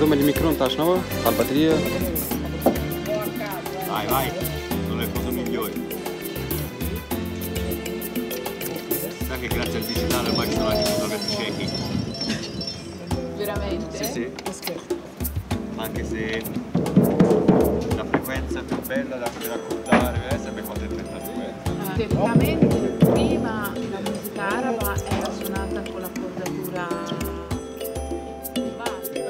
come il micro non no? La batteria. Vai, vai, sono le cose migliori. Sai che grazie al digitale ormai ci sono anche i fotografi ciechi. Veramente? Sì, sì. Anche se la frequenza è più bella da raccontare, sempre quando è 32. Tecnicamente prima la musica araba era suonata con la cordatura base.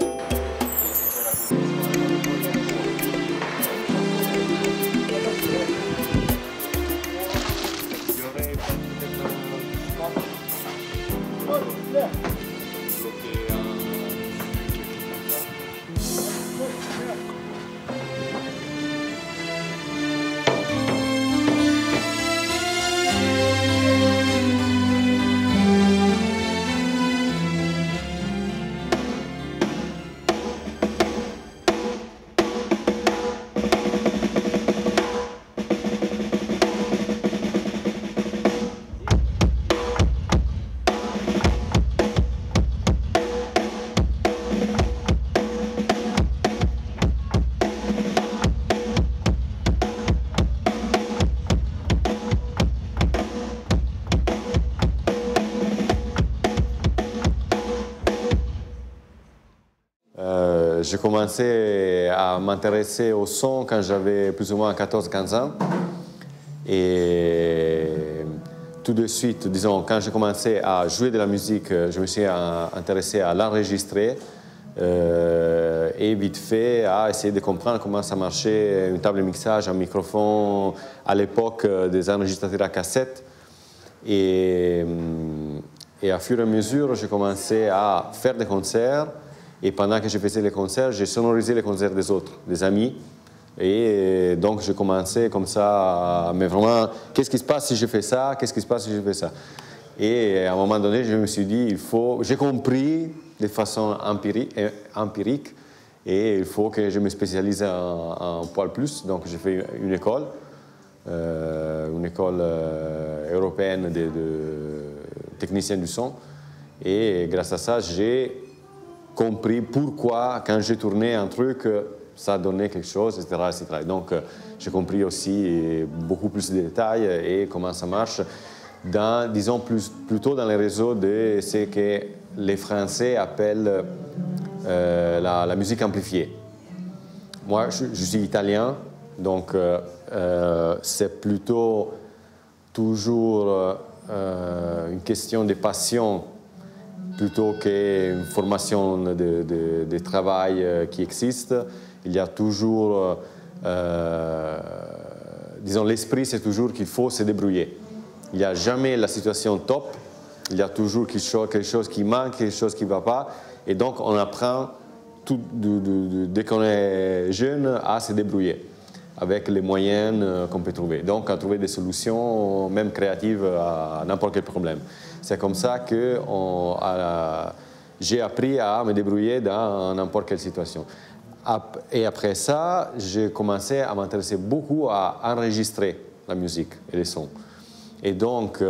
J'ai commencé à m'intéresser au son quand j'avais plus ou moins 14-15 ans. Et tout de suite, disons, quand j'ai commencé à jouer de la musique, je me suis intéressé à l'enregistrer et vite fait à essayer de comprendre comment ça marchait, une table de mixage, un microphone, à l'époque des enregistrateurs à cassette. Et à fur et à mesure, j'ai commencé à faire des concerts. Et pendant que je faisais les concerts, j'ai sonorisé les concerts des autres, des amis. Et donc, j'ai commencé comme ça, mais vraiment, qu'est-ce qui se passe si je fais ça? Qu'est-ce qui se passe si je fais ça? Et à un moment donné, je me suis dit, j'ai compris de façon empirique, et il faut que je me spécialise un poil plus. Donc, j'ai fait une école européenne de techniciens du son. Et grâce à ça, j'ai compris pourquoi, quand j'ai tourné un truc, ça donnait quelque chose, etc. etc. Donc, j'ai compris aussi beaucoup plus de détails et comment ça marche, disons plutôt dans les réseaux de ce que les Français appellent la musique amplifiée. Moi, je suis italien, donc c'est plutôt toujours une question de passion plutôt qu'une formation de travail qui existe. Il y a toujours, disons, l'esprit, c'est toujours qu'il faut se débrouiller. Il n'y a jamais la situation top, il y a toujours quelque chose qui manque, quelque chose qui ne va pas. Et donc, on apprend, dès qu'on est jeune, à se débrouiller avec les moyens qu'on peut trouver. Donc, à trouver des solutions, même créatives, à n'importe quel problème. C'est comme ça que j'ai appris à me débrouiller dans n'importe quelle situation. Et après ça, j'ai commencé à m'intéresser beaucoup à enregistrer la musique et les sons. Et donc,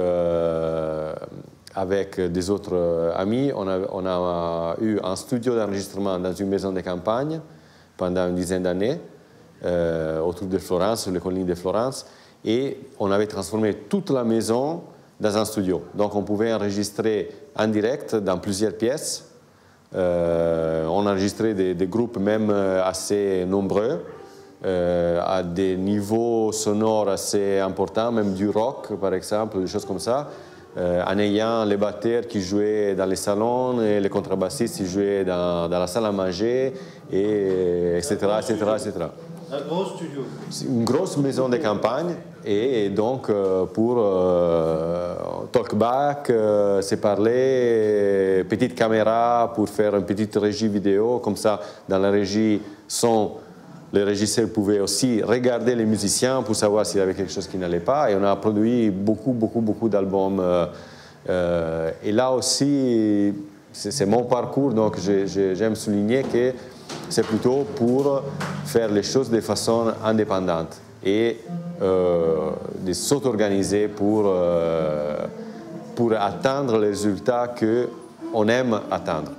avec des autres amis, on a eu un studio d'enregistrement dans une maison de campagne pendant une dizaine d'années, autour de Florence, sur les collines de Florence. Et on avait transformé toute la maison dans un studio. Donc on pouvait enregistrer en direct dans plusieurs pièces. On enregistrait des groupes même assez nombreux, à des niveaux sonores assez importants, même du rock par exemple, des choses comme ça, en ayant les batteurs qui jouaient dans les salons et les contrebassistes qui jouaient dans la salle à manger, etc., etc., etc. Un gros studio. Une grosse maison de campagne. Et donc, pour talkback, se parler, petite caméra pour faire une petite régie vidéo, comme ça, dans la régie son, les régisseurs pouvaient aussi regarder les musiciens pour savoir s'il y avait quelque chose qui n'allait pas. Et on a produit beaucoup d'albums. Et là aussi, c'est mon parcours, donc j'aime souligner que c'est plutôt pour faire les choses de façon indépendante et de s'auto-organiser pour atteindre les résultats qu'on aime atteindre.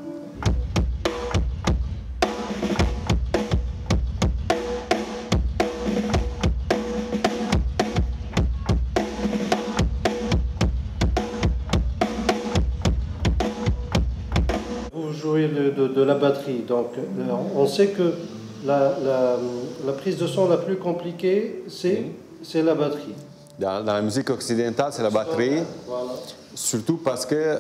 jouez de la batterie. Donc, on sait que la prise de son la plus compliquée, c'est la batterie. Dans la musique occidentale, c'est la batterie, Voilà. surtout parce que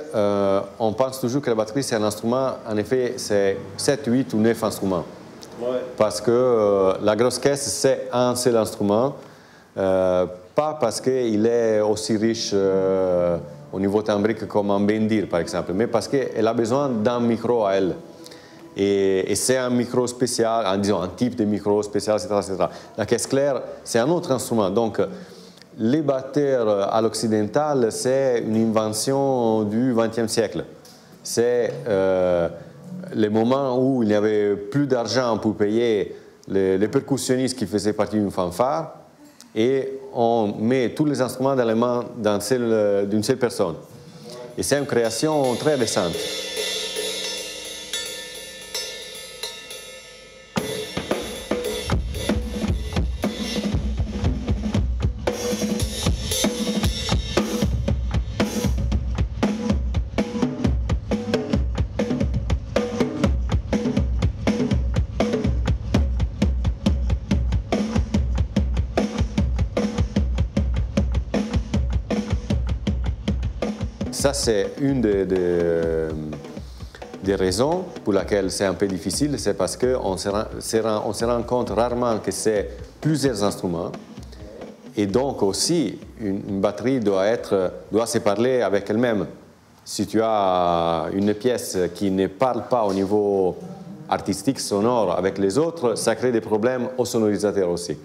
on pense toujours que la batterie, c'est un instrument, en effet, c'est 7, 8 ou 9 instruments. Ouais. Parce que la grosse caisse, c'est un seul instrument, pas parce qu'il est aussi riche au niveau timbrique comme un bendir, par exemple, mais parce qu'elle a besoin d'un micro à elle. Et c'est un micro spécial, disons un type de micro spécial, etc., etc. La caisse claire, c'est un autre instrument. Donc, les batteurs à l'occidental, c'est une invention du XXe siècle. C'est le moment où il n'y avait plus d'argent pour payer les percussionnistes qui faisaient partie d'une fanfare, et on met tous les instruments dans les mains d'une seule personne. Et c'est une création très récente. Ça, c'est une des raisons pour laquelle c'est un peu difficile, c'est parce qu'on se rend compte rarement que c'est plusieurs instruments. Et donc aussi, une batterie doit se parler avec elle-même. Si tu as une pièce qui ne parle pas au niveau artistique, sonore avec les autres, ça crée des problèmes aux sonorisateurs aussi.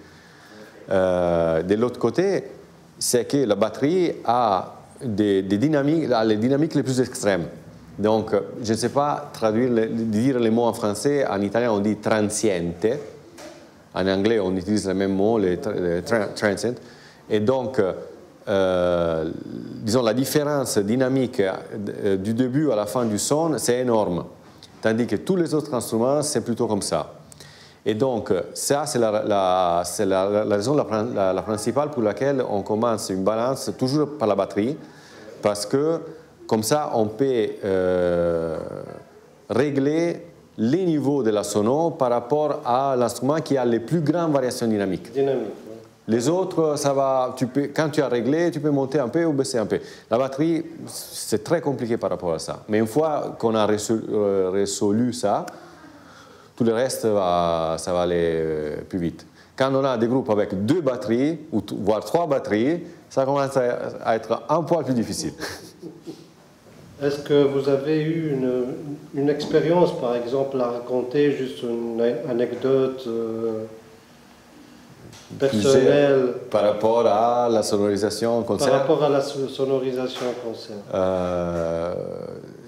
De l'autre côté, c'est que la batterie a les dynamiques les plus extrêmes. Donc, je ne sais pas dire les mots en français. En italien, on dit transiente. En anglais, on utilise le même mot, le transient. Et donc, disons, la différence dynamique du début à la fin du son, c'est énorme. Tandis que tous les autres instruments, c'est plutôt comme ça. Et donc, ça, c'est la raison la principale pour laquelle on commence une balance toujours par la batterie, parce que, comme ça, on peut régler les niveaux de la sono par rapport à l'instrument qui a les plus grandes variations dynamiques. Les autres, ça va, quand tu as réglé, tu peux monter un peu ou baisser un peu. La batterie, c'est très compliqué par rapport à ça. Mais une fois qu'on a résolu ça, tout le reste, ça va aller plus vite. Quand on a des groupes avec 2 batteries, ou voire 3 batteries, ça commence à être un poil plus difficile. Est-ce que vous avez eu une expérience, par exemple, à raconter, juste une anecdote personnelle par rapport à la sonorisation concert? Par rapport à la sonorisation concert.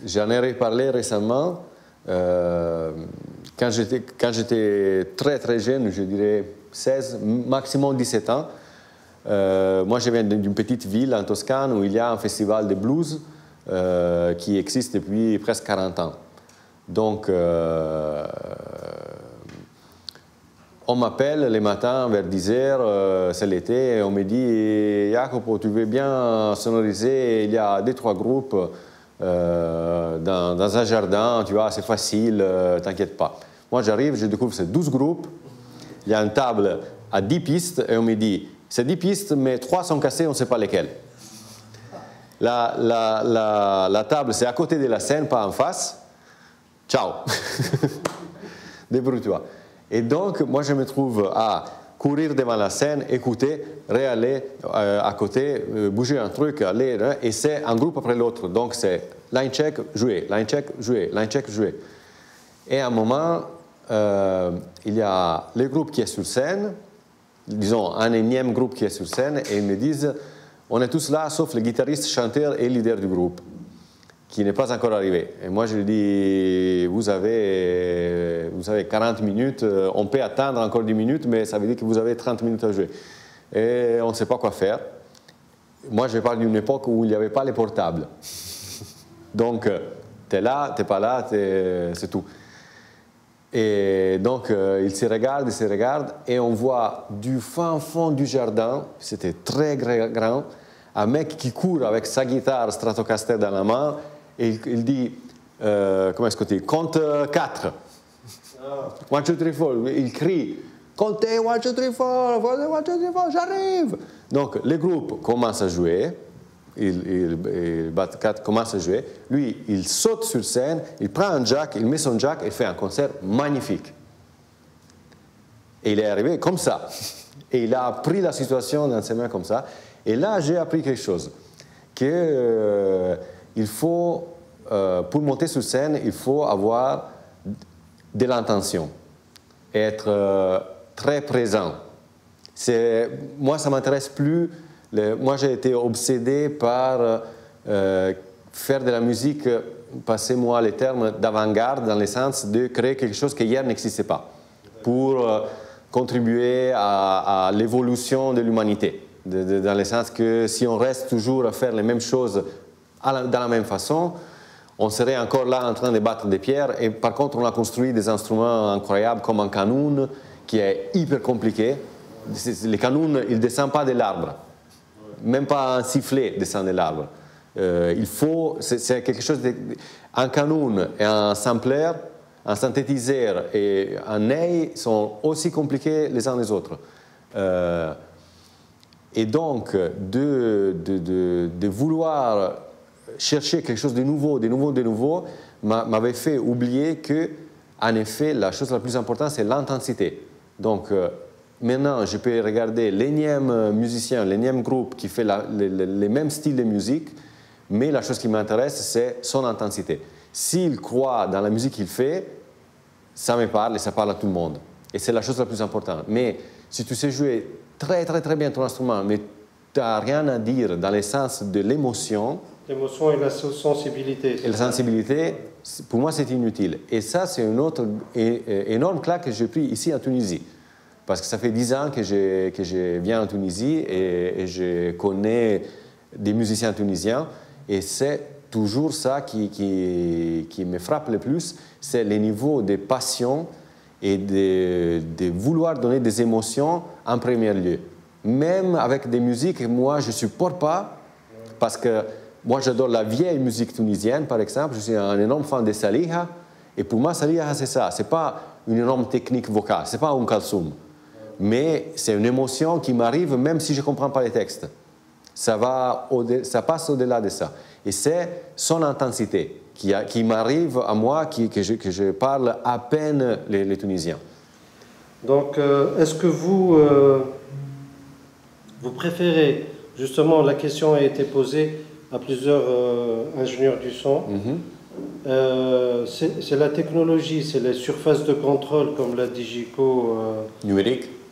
J'en ai reparlé récemment. Quand j'étais très jeune, je dirais 16, maximum 17 ans, moi je viens d'une petite ville en Toscane où il y a un festival de blues qui existe depuis presque 40 ans. Donc, on m'appelle les matins vers 10h, c'est l'été, et on me dit « Jacopo, tu veux bien sonoriser? Il y a 2-3 groupes dans un jardin, tu vois, c'est facile, t'inquiète pas. » Moi, j'arrive, je découvre ces 12 groupes, il y a une table à 10 pistes, et on me dit « C'est 10 pistes, mais 3 sont cassées, on ne sait pas lesquelles. » La table, c'est à côté de la scène, pas en face. Ciao. Débrouille-toi. Et donc, moi, je me trouve à courir devant la scène, écouter, réaller à côté, bouger un truc, aller, et c'est un groupe après l'autre. Donc, c'est line check, jouer, line check, jouer, line check, jouer. Et à un moment, il y a le groupe qui est sur scène, disons un énième groupe qui est sur scène, et ils me disent on est tous là, sauf le guitariste, chanteur et leader du groupe, qui n'est pas encore arrivé. Et moi, je lui dis, vous avez 40 minutes, on peut attendre encore 10 minutes, mais ça veut dire que vous avez 30 minutes à jouer. Et on ne sait pas quoi faire. Moi, je parle d'une époque où il n'y avait pas les portables. Donc, tu es là, tu n'es pas là, c'est tout. Et donc, il se regarde, et on voit du fin fond du jardin, c'était très grand, un mec qui court avec sa guitare Stratocaster dans la main, et il dit comment est-ce que tu dis, compte 4. 1, 2, 3, 4. Il crie, comptez 1, 2, 3, 4, 1, 2, 3, 4, j'arrive. Donc, le groupe commence à jouer. Il bat 4, commence à jouer. Lui, il saute sur scène, il prend un jack, il met son jack et fait un concert magnifique. Et il est arrivé comme ça. Et il a appris la situation dans ses mains comme ça. Et là, j'ai appris quelque chose. Il faut, pour monter sur scène, il faut avoir de l'intention. Être très présent. Moi, ça ne m'intéresse plus. Moi, j'ai été obsédé par faire de la musique, passez-moi les termes, d'avant-garde, dans le sens de créer quelque chose qui hier n'existait pas, pour contribuer à l'évolution de l'humanité, dans le sens que si on reste toujours à faire les mêmes choses dans la même façon, on serait encore là en train de battre des pierres, et par contre, on a construit des instruments incroyables comme un canon, qui est hyper compliqué. Le canon, il ne descend pas de l'arbre. Même pas un sifflet descend de l'arbre. C'est quelque chose un canon et un sampler, un synthétiseur et un ney sont aussi compliqués les uns les autres. Et donc, de vouloir chercher quelque chose de nouveau, m'avait fait oublier que, en effet, la chose la plus importante, c'est l'intensité. Donc, maintenant, je peux regarder l'énième musicien, l'énième groupe qui fait les mêmes styles de musique, mais la chose qui m'intéresse, c'est son intensité. S'il croit dans la musique qu'il fait, ça me parle et ça parle à tout le monde. Et c'est la chose la plus importante. Mais si tu sais jouer très bien ton instrument, mais tu n'as rien à dire dans le sens de l'émotion... L'émotion et la sensibilité. Et la sensibilité, pour moi, c'est inutile. Et ça, c'est une autre énorme claque que j'ai pris ici en Tunisie. Parce que ça fait 10 ans que je viens en Tunisie et je connais des musiciens tunisiens. Et c'est toujours ça qui me frappe le plus, c'est le niveau de passion et de vouloir donner des émotions en premier lieu. Même avec des musiques que moi, je ne supporte pas, parce que moi, j'adore la vieille musique tunisienne, par exemple. Je suis un énorme fan de Saliha. Et pour moi, Saliha, c'est ça. Ce n'est pas une énorme technique vocale, ce n'est pas un kalsoum. Mais c'est une émotion qui m'arrive même si je ne comprends pas les textes. Ça passe au-delà de ça. Et c'est son intensité qui m'arrive à moi, que je parle à peine les Tunisiens. Donc, est-ce que vous préférez, justement, la question a été posée à plusieurs ingénieurs du son, c'est la technologie, c'est les surfaces de contrôle comme la Digico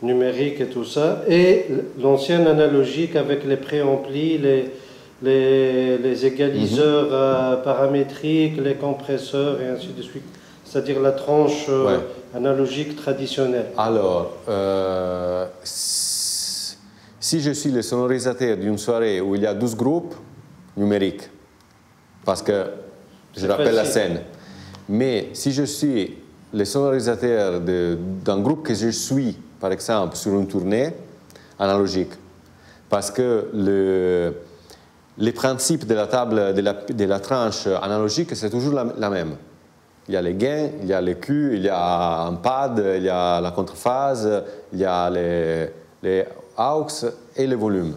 numérique et tout ça, et l'ancienne analogique avec les préamplis, les égaliseurs paramétriques, les compresseurs et ainsi de suite, c'est-à-dire la tranche analogique traditionnelle. Alors, si je suis le sonorisateur d'une soirée où il y a 12 groupes numériques, parce que je rappelle la scène, mais si je suis le sonorisateur d'un groupe que je suis, par exemple, sur une tournée analogique, parce que les principes de la table, de la tranche analogique, c'est toujours la même. Il y a les gains, il y a les Q, il y a un pad, il y a la contrephase, il y a les aux et les volumes.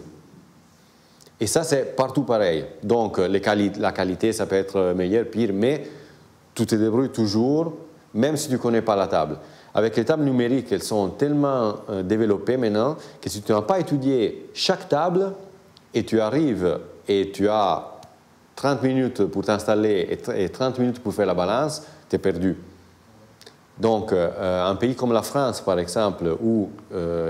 Et ça, c'est partout pareil. Donc, la qualité, ça peut être meilleur, pire, mais tu te débrouilles toujours, même si tu ne connais pas la table. Avec les tables numériques, elles sont tellement développées maintenant que si tu n'as pas étudié chaque table et tu arrives et tu as 30 minutes pour t'installer et 30 minutes pour faire la balance, tu es perdu. Donc, un pays comme la France, par exemple, où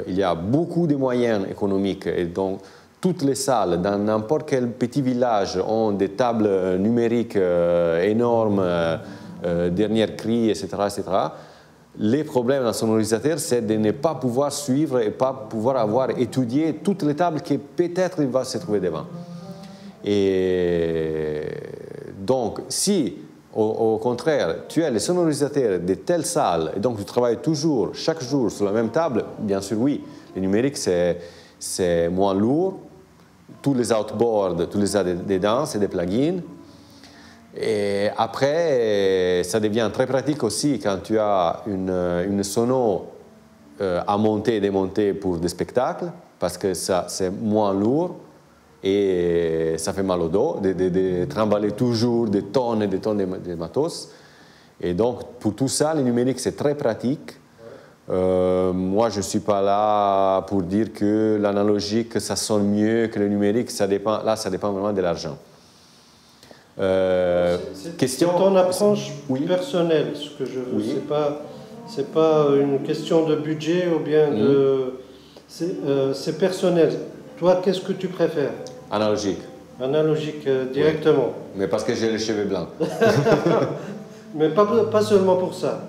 il y a beaucoup de moyens économiques et donc toutes les salles, dans n'importe quel petit village, ont des tables numériques énormes, dernière cri, etc., etc. Les problèmes d'un sonorisateur, c'est de ne pas pouvoir suivre et pas pouvoir avoir étudié toutes les tables que peut-être il va se trouver devant. Et donc, si au contraire, tu es le sonorisateur de telle salle et donc tu travailles toujours, chaque jour, sur la même table, bien sûr, oui, le numérique, c'est moins lourd. Tous les outboards, tous les dedans, c'est des plugins. Et après, ça devient très pratique aussi quand tu as une sono à monter et démonter pour des spectacles, parce que ça, c'est moins lourd et ça fait mal au dos de trimballer toujours des tonnes et des tonnes de matos. Et donc, pour tout ça, le numérique, c'est très pratique. Moi, je ne suis pas là pour dire que l'analogique, ça sonne mieux que le numérique. Ça dépend, là, ça dépend vraiment de l'argent. C'est ton approche personnelle, ce que je veux. Oui. C'est pas une question de budget ou bien de... C'est personnel. Toi, qu'est-ce que tu préfères? Analogique. Analogique, directement. Oui. Mais parce que j'ai les cheveux blancs. Mais pas seulement pour ça.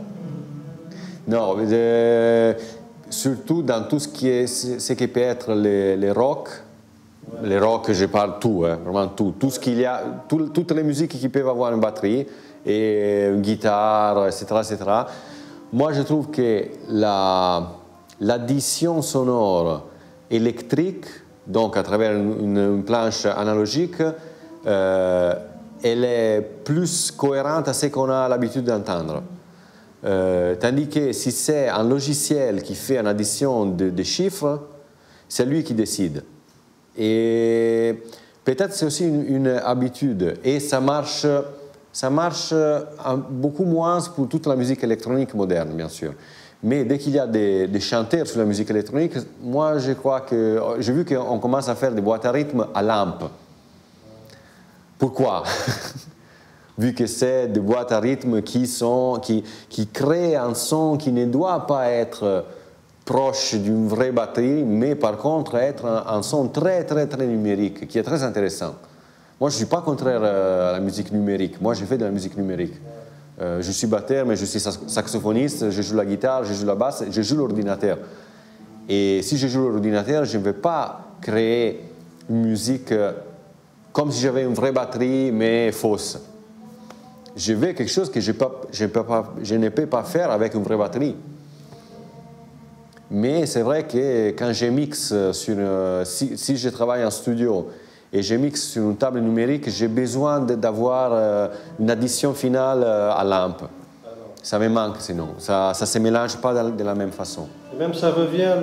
Non, surtout dans tout ce qui peut être les rock. Ouais. Les rock, je parle tout, hein, vraiment tout. Tout ce qu'il y a, toutes les musiques qui peuvent avoir une batterie et une guitare, etc., etc. Moi, je trouve que l'addition sonore électrique, donc à travers une planche analogique, elle est plus cohérente à ce qu'on a l'habitude d'entendre. Tandis que si c'est un logiciel qui fait une addition de chiffres, c'est lui qui décide. Et peut-être c'est aussi une habitude. Et ça marche beaucoup moins pour toute la musique électronique moderne, bien sûr. Mais dès qu'il y a des chanteurs sur la musique électronique, moi je crois que j'ai vu qu'on commence à faire des boîtes à rythme à lampe. Pourquoi? Vu que c'est des boîtes à rythme qui créent un son qui ne doit pas être proche d'une vraie batterie, mais par contre être un son très très très numérique, qui est très intéressant. Moi je ne suis pas contraire à la musique numérique, moi je fais de la musique numérique. Je suis batteur, mais je suis saxophoniste, je joue la guitare, je joue la basse, je joue l'ordinateur. Et si je joue l'ordinateur, je ne vais pas créer une musique comme si j'avais une vraie batterie, mais fausse. Je veux quelque chose que je ne peux pas faire avec une vraie batterie. Mais c'est vrai que quand je mixe si je travaille en studio et je mixe sur une table numérique, j'ai besoin d'avoir une addition finale à lampe. Ça me manque sinon, ça ne se mélange pas de la même façon. Et même ça revient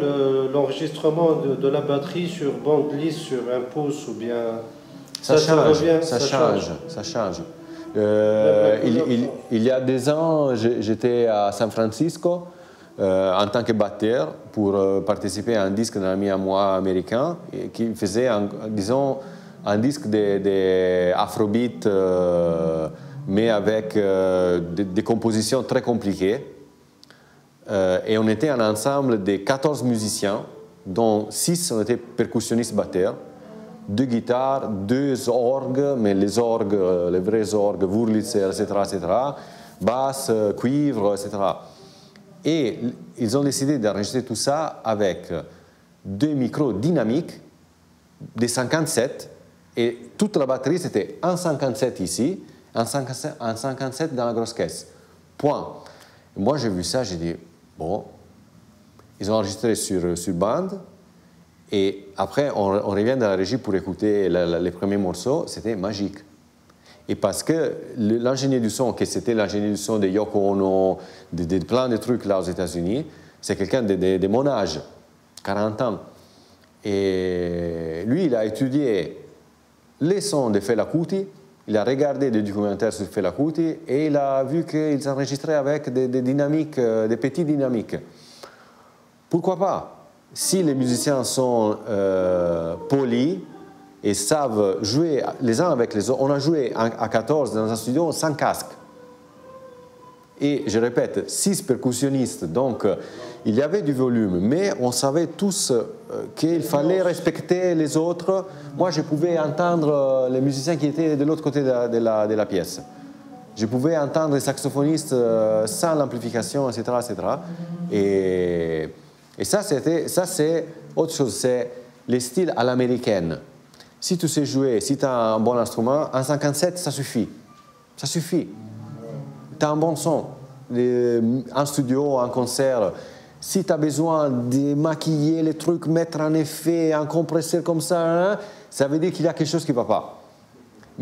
l'enregistrement de la batterie sur bande lisse, sur un pouce ou bien... Ça change. Il y a 2 ans, j'étais à San Francisco en tant que batteur pour participer à un disque d'un ami à moi américain qui faisait, disons, un disque d'afrobeat, mais avec des compositions très compliquées. Et on était un ensemble de 14 musiciens, dont 6 on était percussionnistes batteurs. 2 guitares, 2 orgues, mais les orgues, les vrais orgues, Wurlitzer, etc., basse, cuivre, etc. Et ils ont décidé d'enregistrer tout ça avec 2 micros dynamiques, des 57, et toute la batterie c'était un 57 ici, un 57 dans la grosse caisse. Point. Et moi j'ai vu ça, j'ai dit, bon, ils ont enregistré sur bande. Et après, on revient dans la régie pour écouter les premiers morceaux, c'était magique. Et parce que l'ingénieur du son, que c'était l'ingénieur du son de Yoko Ono, de plein de trucs là aux États-Unis, c'est quelqu'un de mon âge, 40 ans. Et lui, il a étudié les sons de Fela Kuti, il a regardé des documentaires sur Fela Kuti et il a vu qu'ils enregistraient avec des dynamiques, des petites dynamiques. Pourquoi pas? Si les musiciens sont polis et savent jouer les uns avec les autres, on a joué à 14 dans un studio sans casque. Et je répète, 6 percussionnistes, donc il y avait du volume, mais on savait tous qu'il fallait respecter les autres. Moi, je pouvais entendre les musiciens qui étaient de l'autre côté de la pièce. Je pouvais entendre les saxophonistes sans l'amplification, etc., etc. Et ça, c'est autre chose, c'est les styles à l'américaine. Si tu sais jouer, si tu as un bon instrument, un 57, ça suffit. Ça suffit. Tu as un bon son. En studio, en concert, si tu as besoin de maquiller les trucs, mettre en effet un compresseur comme ça, ça veut dire qu'il y a quelque chose qui ne va pas.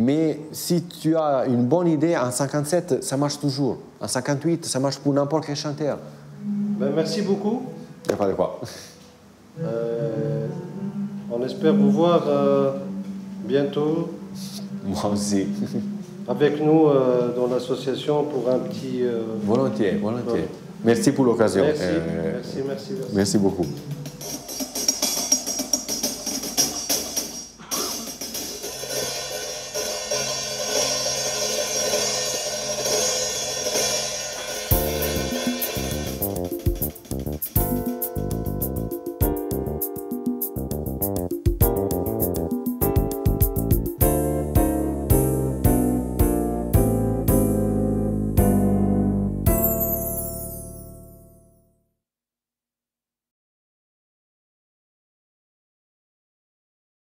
Mais si tu as une bonne idée, en 57, ça marche toujours. En 58, ça marche pour n'importe quel chanteur. Ben, merci beaucoup. Il n'y a pas de quoi. On espère vous voir bientôt. Moi aussi. Avec nous dans l'association pour un petit... Volontiers, volontiers. Merci pour l'occasion. Merci, merci. Merci beaucoup.